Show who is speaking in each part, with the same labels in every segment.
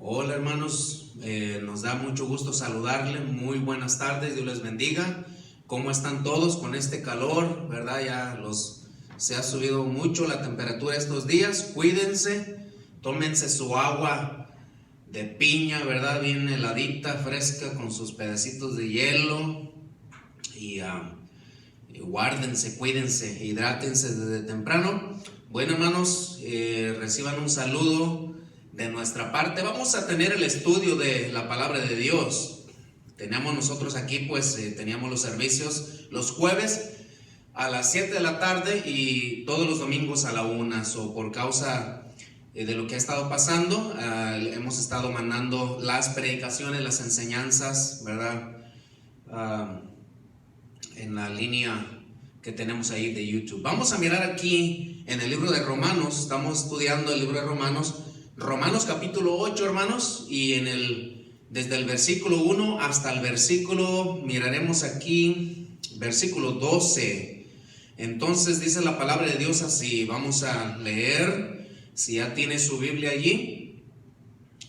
Speaker 1: Hola hermanos, nos da mucho gusto saludarle, muy buenas tardes, Dios les bendiga. ¿Cómo están todos con este calor? ¿Verdad? Se ha subido mucho la temperatura estos días, cuídense, tómense su agua de piña, ¿verdad? Bien heladita, fresca, con sus pedacitos de hielo y guárdense, cuídense, hidrátense desde temprano. Bueno hermanos, reciban un saludo de nuestra parte. Vamos a tener el estudio de la palabra de Dios. Teníamos nosotros aquí, teníamos los servicios los jueves a las 7 de la tarde y todos los domingos a la 1. Por causa de lo que ha estado pasando, hemos estado mandando las predicaciones, las enseñanzas, ¿verdad? En la línea que tenemos ahí de YouTube. Vamos a mirar aquí en el libro de Romanos. Estamos estudiando el libro de Romanos capítulo 8, hermanos, y desde el versículo 1 hasta el miraremos aquí, versículo 12. Entonces dice la palabra de Dios así, vamos a leer, si ya tiene su Biblia allí,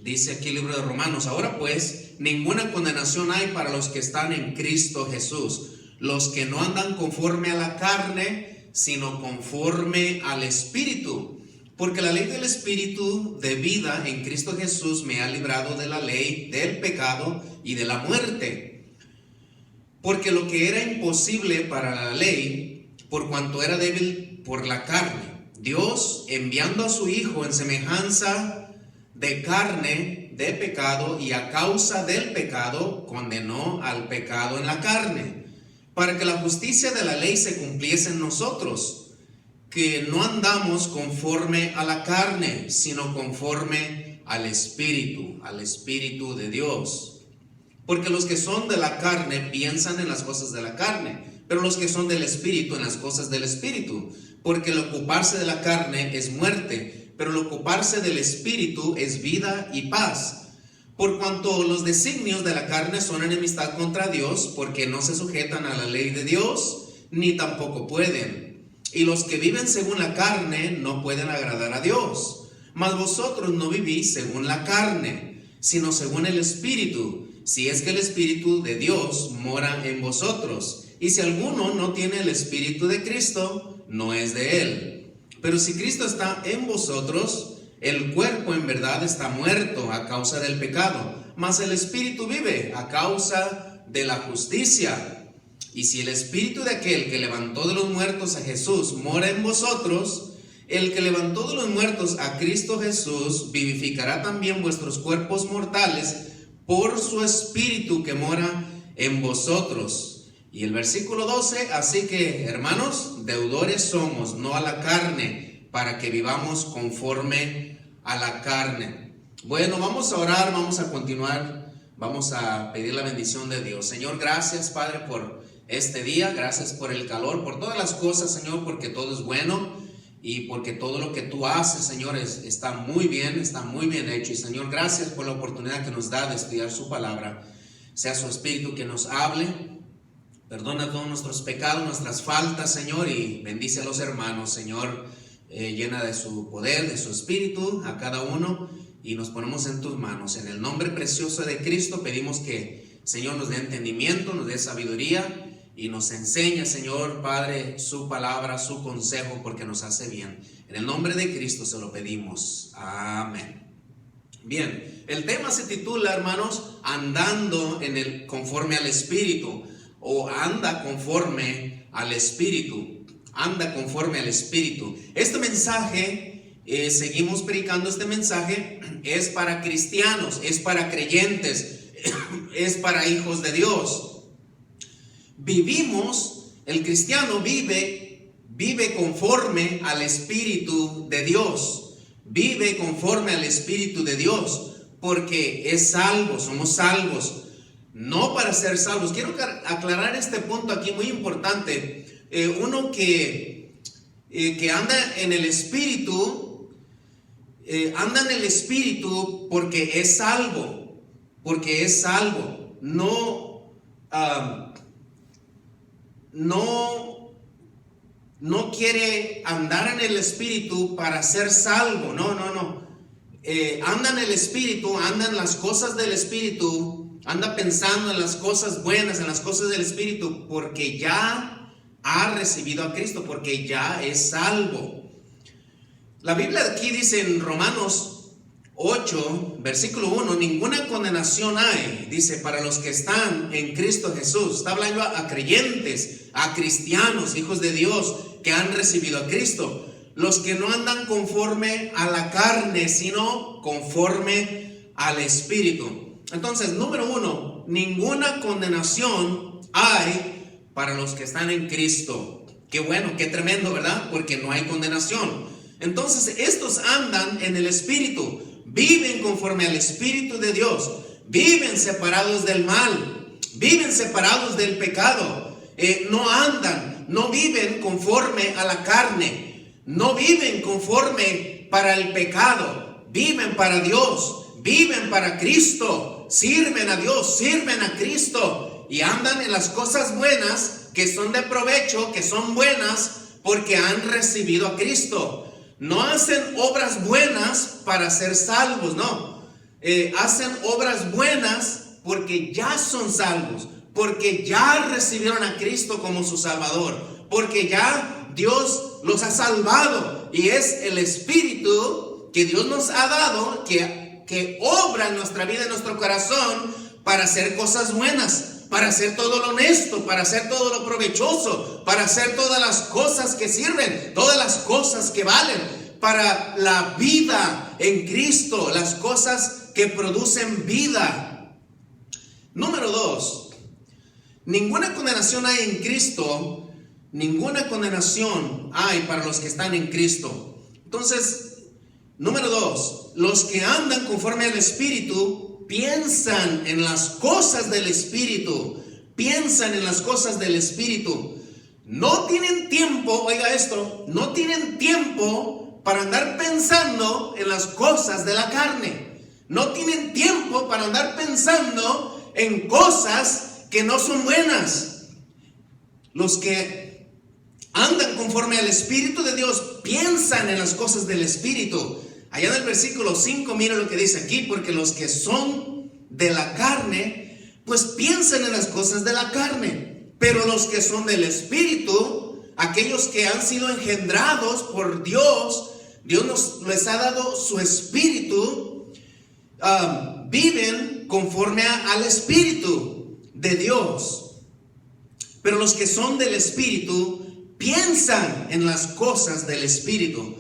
Speaker 1: dice aquí el libro de Romanos: ahora pues, ninguna condenación hay para los que están en Cristo Jesús, los que no andan conforme a la carne, sino conforme al Espíritu. Porque la ley del Espíritu de vida en Cristo Jesús me ha librado de la ley, del pecado y de la muerte. Porque lo que era imposible para la ley, por cuanto era débil por la carne, Dios, enviando a su Hijo en semejanza de carne, de pecado, y a causa del pecado, condenó al pecado en la carne, para que la justicia de la ley se cumpliese en nosotros, que no andamos conforme a la carne, sino conforme al Espíritu de Dios. Porque los que son de la carne piensan en las cosas de la carne, pero los que son del Espíritu en las cosas del Espíritu. Porque el ocuparse de la carne es muerte, pero el ocuparse del Espíritu es vida y paz. Por cuanto los designios de la carne son enemistad contra Dios, porque no se sujetan a la ley de Dios, ni tampoco pueden. Y los que viven según la carne no pueden agradar a Dios. Mas vosotros no vivís según la carne, sino según el Espíritu, si es que el Espíritu de Dios mora en vosotros. Y si alguno no tiene el Espíritu de Cristo, no es de él. Pero si Cristo está en vosotros, el cuerpo en verdad está muerto a causa del pecado, mas el Espíritu vive a causa de la justicia. Y si el Espíritu de aquel que levantó de los muertos a Jesús mora en vosotros, el que levantó de los muertos a Cristo Jesús vivificará también vuestros cuerpos mortales por su Espíritu que mora en vosotros. Y el versículo 12, así que, hermanos, deudores somos, no a la carne, para que vivamos conforme a la carne. Bueno, vamos a orar, vamos a continuar, vamos a pedir la bendición de Dios. Señor, gracias, Padre, por este día, gracias por el calor, por todas las cosas, Señor, porque todo es bueno y porque todo lo que tú haces, Señor, está muy bien hecho. Y Señor, gracias por la oportunidad que nos da de estudiar su palabra. Sea su Espíritu que nos hable, perdona todos nuestros pecados, nuestras faltas, Señor, y bendice a los hermanos, Señor. Llena de su poder, de su Espíritu a cada uno, y nos ponemos en tus manos. En el nombre precioso de Cristo pedimos que, Señor, nos dé entendimiento, nos dé sabiduría y nos enseña, Señor Padre, su palabra, su consejo, porque nos hace bien. En el nombre de Cristo se lo pedimos. Amén. Bien, el tema se titula, hermanos, andando conforme al Espíritu, o anda conforme al Espíritu. Anda conforme al Espíritu. Este mensaje, seguimos predicando este mensaje, es para cristianos, es para creyentes, es para hijos de Dios. El cristiano vive conforme al Espíritu de Dios. Vive conforme al Espíritu de Dios, porque es salvo, somos salvos, no para ser salvos. Quiero aclarar este punto aquí muy importante. Uno que anda en el Espíritu, porque es salvo, no quiere andar en el Espíritu para ser salvo, no. anda en el Espíritu, anda en las cosas del Espíritu, anda pensando en las cosas buenas, en las cosas del Espíritu, porque ya ha recibido a Cristo, porque ya es salvo. La Biblia aquí dice en Romanos 8, versículo 1, ninguna condenación hay, dice, para los que están en Cristo Jesús. Está hablando a creyentes, a cristianos, hijos de Dios, que han recibido a Cristo. Los que no andan conforme a la carne, sino conforme al Espíritu. Entonces, número 1, ninguna condenación hay para los que están en Cristo. Qué bueno, qué tremendo, ¿verdad? Porque no hay condenación. Entonces, estos andan en el Espíritu, viven conforme al Espíritu de Dios, viven separados del mal, viven separados del pecado, no andan, no viven conforme a la carne, no viven conforme para el pecado, viven para Dios, viven para Cristo, sirven a Dios, sirven a Cristo y andan en las cosas buenas que son de provecho, que son buenas porque han recibido a Cristo. No hacen obras buenas para ser salvos, no. Hacen obras buenas porque ya son salvos, porque ya recibieron a Cristo como su Salvador, porque ya Dios los ha salvado y es el Espíritu que Dios nos ha dado que obra en nuestra vida, en nuestro corazón, para hacer cosas buenas, para hacer todo lo honesto, para hacer todo lo provechoso, para hacer todas las cosas que sirven, todas las cosas que valen, para la vida en Cristo, las cosas que producen vida. Número 2, ninguna condenación hay en Cristo, ninguna condenación hay para los que están en Cristo. Entonces, número 2, los que andan conforme al Espíritu piensan en las cosas del Espíritu, piensan en las cosas del Espíritu. No tienen tiempo, oiga esto, no tienen tiempo para andar pensando en las cosas de la carne. No tienen tiempo para andar pensando en cosas que no son buenas. Los que andan conforme al Espíritu de Dios piensan en las cosas del Espíritu. Allá en el versículo 5, mira lo que dice aquí, porque los que son de la carne, pues piensan en las cosas de la carne, pero los que son del Espíritu, aquellos que han sido engendrados por Dios, Dios les ha dado su Espíritu, viven conforme al Espíritu de Dios. Pero los que son del Espíritu piensan en las cosas del Espíritu.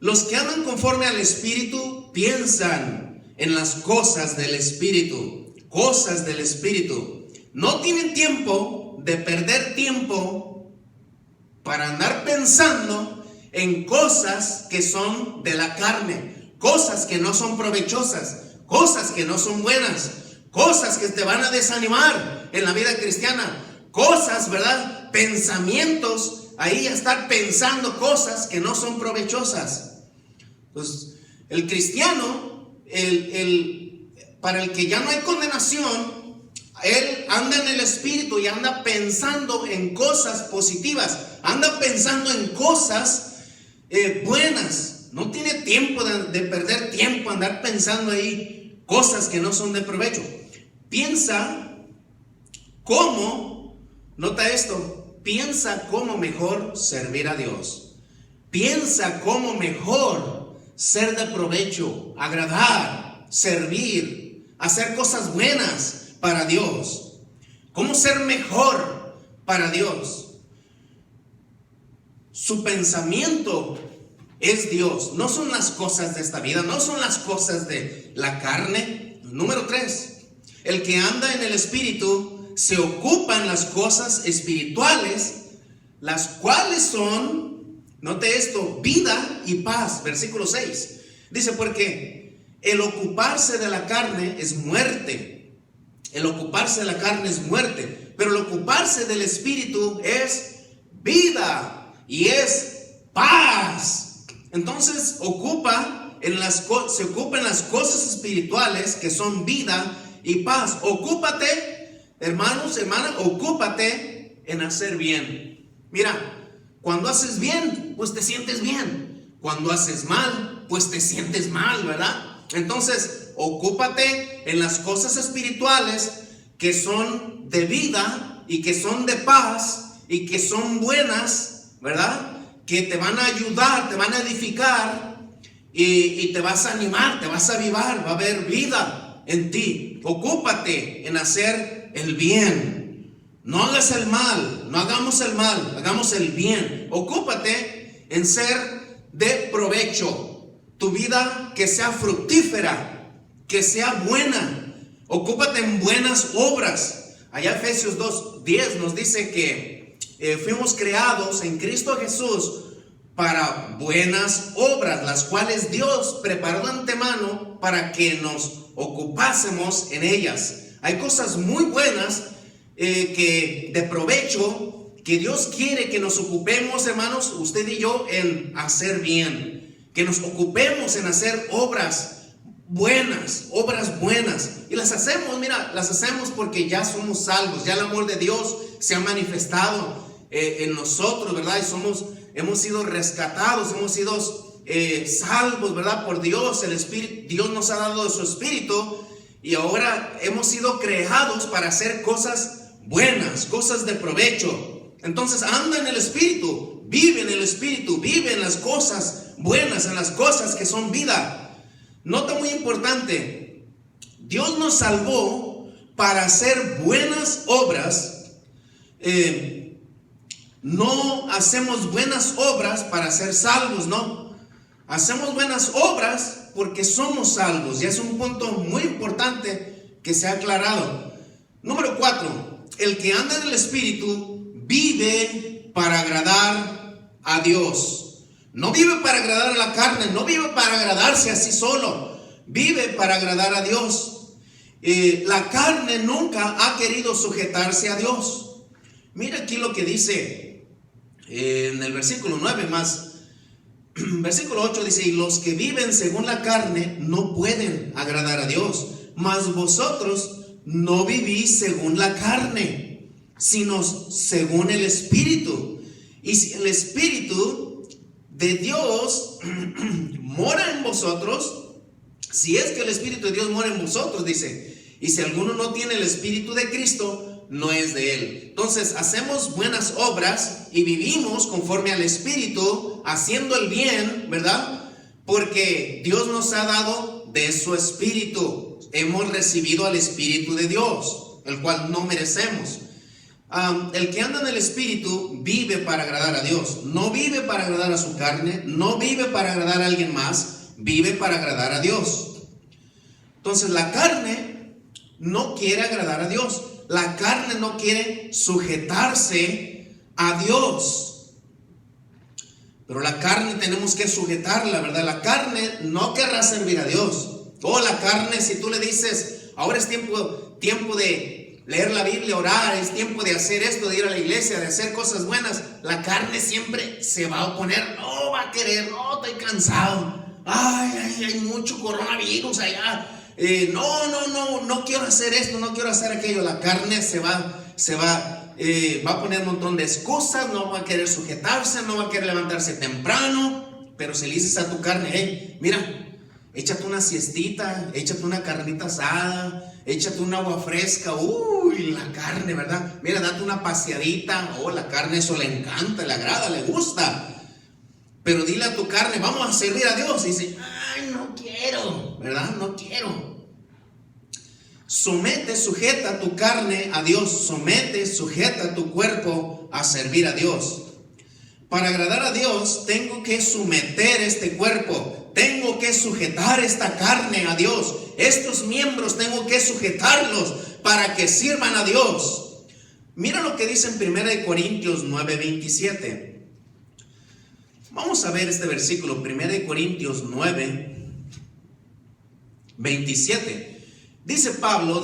Speaker 1: Los que andan conforme al Espíritu piensan en las cosas del Espíritu, cosas del Espíritu. No tienen tiempo de perder tiempo para andar pensando en cosas que son de la carne, cosas que no son provechosas, cosas que no son buenas, cosas que te van a desanimar en la vida cristiana, cosas, ¿verdad? Pensamientos, ahí estar pensando cosas que no son provechosas. Pues el cristiano, para el que ya no hay condenación, él anda en el Espíritu y anda pensando en cosas positivas, anda pensando en cosas buenas. No tiene tiempo de perder tiempo, andar pensando ahí cosas que no son de provecho. Piensa cómo, nota esto, piensa cómo mejor servir a Dios. Piensa cómo mejor ser de provecho, agradar, servir, hacer cosas buenas para Dios. ¿Cómo ser mejor para Dios? Su pensamiento es Dios, no son las cosas de esta vida, no son las cosas de la carne. Número 3, el que anda en el Espíritu se ocupa en las cosas espirituales, las cuales son, note esto, vida y paz. Versículo 6. Dice, porque el ocuparse de la carne es muerte. El ocuparse de la carne es muerte. Pero el ocuparse del Espíritu es vida y es paz. Entonces se ocupa en las cosas espirituales que son vida y paz. Ocúpate, hermanos, hermanas, ocúpate en hacer bien. Mira, cuando haces bien, pues te sientes bien. Cuando haces mal, pues te sientes mal, ¿verdad? Entonces, ocúpate en las cosas espirituales que son de vida y que son de paz y que son buenas, ¿verdad? Que te van a ayudar, te van a edificar y te vas a animar, te vas a avivar, va a haber vida en ti. Ocúpate en hacer el bien. No hagas el mal, no hagamos el mal, hagamos el bien. Ocúpate en ser de provecho. Tu vida que sea fructífera, que sea buena. Ocúpate en buenas obras. Allá Efesios 2:10 nos dice que fuimos creados en Cristo Jesús para buenas obras, las cuales Dios preparó de antemano para que nos ocupásemos en ellas. Hay cosas muy buenas que de provecho que Dios quiere que nos ocupemos, hermanos, usted y yo, en hacer bien, que nos ocupemos en hacer obras buenas. Y las hacemos, mira, las hacemos porque ya somos salvos, ya el amor de Dios se ha manifestado en nosotros, ¿verdad? Y hemos sido rescatados, hemos sido salvos, ¿verdad? Por Dios, el Espíritu, Dios nos ha dado de su Espíritu y ahora hemos sido creados para hacer cosas buenas, cosas de provecho. Entonces anda en el Espíritu, vive en el Espíritu, vive en las cosas buenas, en las cosas que son vida. Nota muy importante, Dios nos salvó para hacer buenas obras. No hacemos buenas obras para ser salvos, no. Hacemos buenas obras porque somos salvos. Y es un punto muy importante que se ha aclarado. Número 4, el que anda en el Espíritu vive para agradar a Dios. No vive para agradar a la carne, no vive para agradarse a sí solo, vive para agradar a Dios. La carne nunca ha querido sujetarse a Dios. Mira aquí lo que dice en el versículo 9 más. Versículo 8 dice: y los que viven según la carne no pueden agradar a Dios, mas vosotros no vivís según la carne, sino según el Espíritu. Y si el Espíritu de Dios mora en vosotros, si es que el Espíritu de Dios mora en vosotros, dice, y si alguno no tiene el Espíritu de Cristo, no es de él. Entonces hacemos buenas obras y vivimos conforme al Espíritu, haciendo el bien, ¿verdad? Porque Dios nos ha dado de su Espíritu. Hemos recibido al Espíritu de Dios, el cual no merecemos. El que anda en el Espíritu vive para agradar a Dios. No vive para agradar a su carne, no vive para agradar a alguien más, vive para agradar a Dios. Entonces la carne no quiere agradar a Dios. La carne no quiere sujetarse a Dios. Pero la carne tenemos que sujetarla, ¿verdad? La carne no querrá servir a Dios. O la carne, si tú le dices, ahora es tiempo de leer la Biblia, orar, es tiempo de hacer esto, de ir a la iglesia, de hacer cosas buenas, la carne siempre se va a oponer. No va a querer, no, estoy cansado. Ay, hay mucho coronavirus allá. No quiero hacer esto, no quiero hacer aquello. La carne va a poner un montón de excusas, no va a querer sujetarse, no va a querer levantarse temprano. Pero si le dices a tu carne, hey, mira, échate una siestita, échate una carnita asada, échate un agua fresca, uy, la carne, ¿verdad? Mira, date una paseadita, la carne eso le encanta, le agrada, le gusta. Pero dile a tu carne, vamos a servir a Dios. Y dice, ay, no quiero, ¿verdad? No quiero. Sujeta tu carne a Dios, sujeta tu cuerpo a servir a Dios. Para agradar a Dios, tengo que someter este cuerpo, tengo que sujetar esta carne a Dios. Estos miembros tengo que sujetarlos para que sirvan a Dios. Mira lo que dice en 1 Corintios 9:27. Vamos a ver este versículo, 1 Corintios 9:27. Dice Pablo,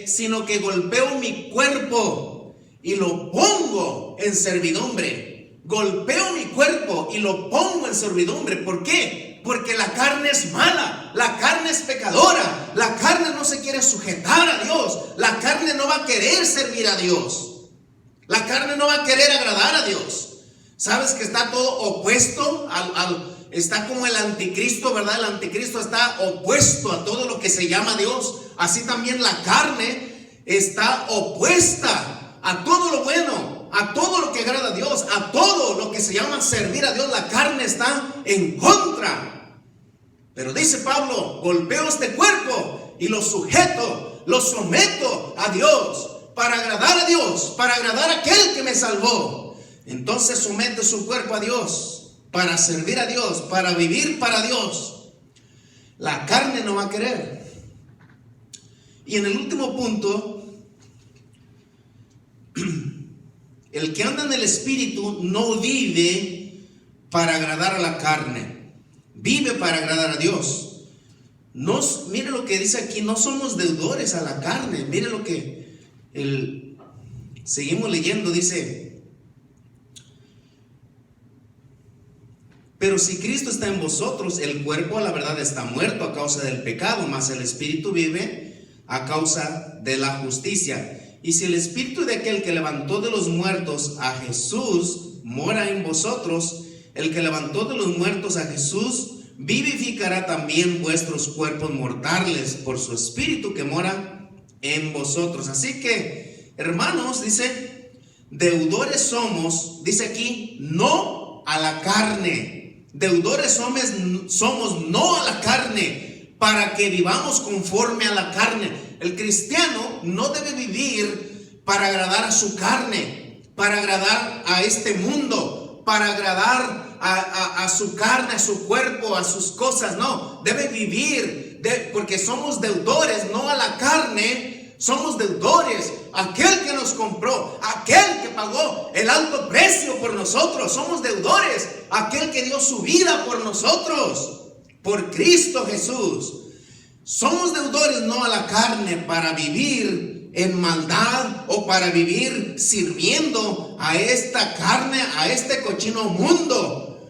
Speaker 1: sino que golpeo mi cuerpo y lo pongo en servidumbre. Golpeo mi cuerpo y lo pongo en servidumbre. ¿Por qué? Porque la carne es mala, la carne es pecadora, la carne no se quiere sujetar a Dios, la carne no va a querer servir a Dios, la carne no va a querer agradar a Dios. ¿Sabes que está todo opuesto está como el anticristo, ¿verdad? El anticristo está opuesto a todo lo que se llama Dios. Así también la carne está opuesta a todo lo bueno, a todo lo que agrada a Dios, a todo lo que se llama servir a Dios. La carne está en contra. Pero dice Pablo, golpeo este cuerpo y lo sujeto, lo someto a Dios, para agradar a Dios, para agradar a aquel que me salvó. Entonces somete su cuerpo a Dios, para servir a Dios, para vivir para Dios. La carne no va a querer. Y en el último punto, el que anda en el Espíritu no vive para agradar a la carne, vive para agradar a Dios. Mire lo que dice aquí, no somos deudores a la carne. Mire lo que seguimos leyendo, dice: pero si Cristo está en vosotros, el cuerpo a la verdad está muerto a causa del pecado, mas el Espíritu vive a causa de la justicia. Y si el Espíritu de aquel que levantó de los muertos a Jesús mora en vosotros, el que levantó de los muertos a Jesús vivificará también vuestros cuerpos mortales por su Espíritu que mora en vosotros. Así que, hermanos, dice, deudores somos, dice aquí, no a la carne. Deudores somos no a la carne, para que vivamos conforme a la carne. El cristiano no debe vivir para agradar a su carne, para agradar a este mundo, para agradar a su carne, a su cuerpo, a sus cosas. No, debe vivir porque somos deudores, no a la carne. Somos deudores a aquel que nos compró, a aquel que pagó el alto precio por nosotros. Somos deudores a aquel que dio su vida por nosotros, por Cristo Jesús. Somos deudores no a la carne para vivir en maldad o para vivir sirviendo a esta carne, a este cochino mundo.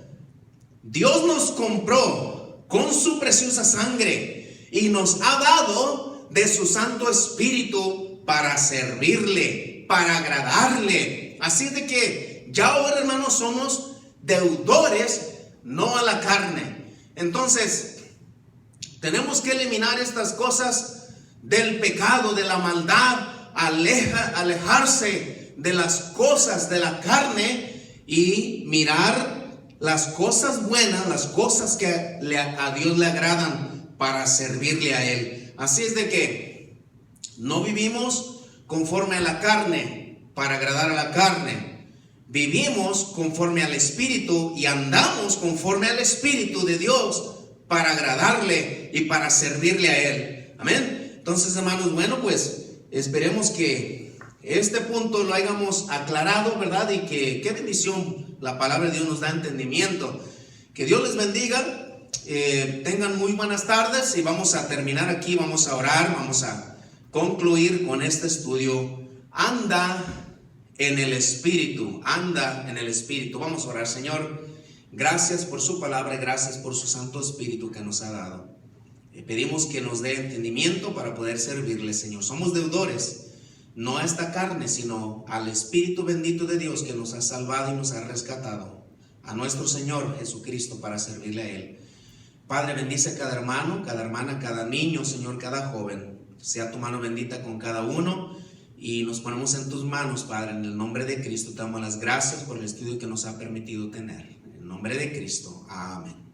Speaker 1: Dios nos compró con su preciosa sangre y nos ha dado de su Santo Espíritu para servirle, para agradarle. Así de que ya ahora, hermanos, somos deudores no a la carne. Entonces tenemos que eliminar estas cosas del pecado, de la maldad, alejarse de las cosas de la carne y mirar las cosas buenas, las cosas que a Dios le agradan para servirle a Él. Así es de que no vivimos conforme a la carne para agradar a la carne. Vivimos conforme al Espíritu y andamos conforme al Espíritu de Dios para agradarle y para servirle a Él. Amén. Entonces, hermanos, bueno, pues esperemos que este punto lo hayamos aclarado, ¿verdad? Y que qué bendición la palabra de Dios nos da entendimiento. Que Dios les bendiga. Tengan muy buenas tardes y vamos a terminar aquí, vamos a orar, vamos a concluir con este estudio. Anda en el Espíritu, anda en el Espíritu. Vamos a orar. Señor, gracias por su palabra y gracias por su Santo Espíritu que nos ha dado. Pedimos que nos dé entendimiento para poder servirle, Señor. Somos deudores, no a esta carne, sino al Espíritu bendito de Dios que nos ha salvado y nos ha rescatado, a nuestro Señor Jesucristo, para servirle a Él. Padre, bendice a cada hermano, cada hermana, cada niño, Señor, cada joven. Sea tu mano bendita con cada uno y nos ponemos en tus manos, Padre. En el nombre de Cristo te damos las gracias por el estudio que nos ha permitido tener. En el nombre de Cristo, amén.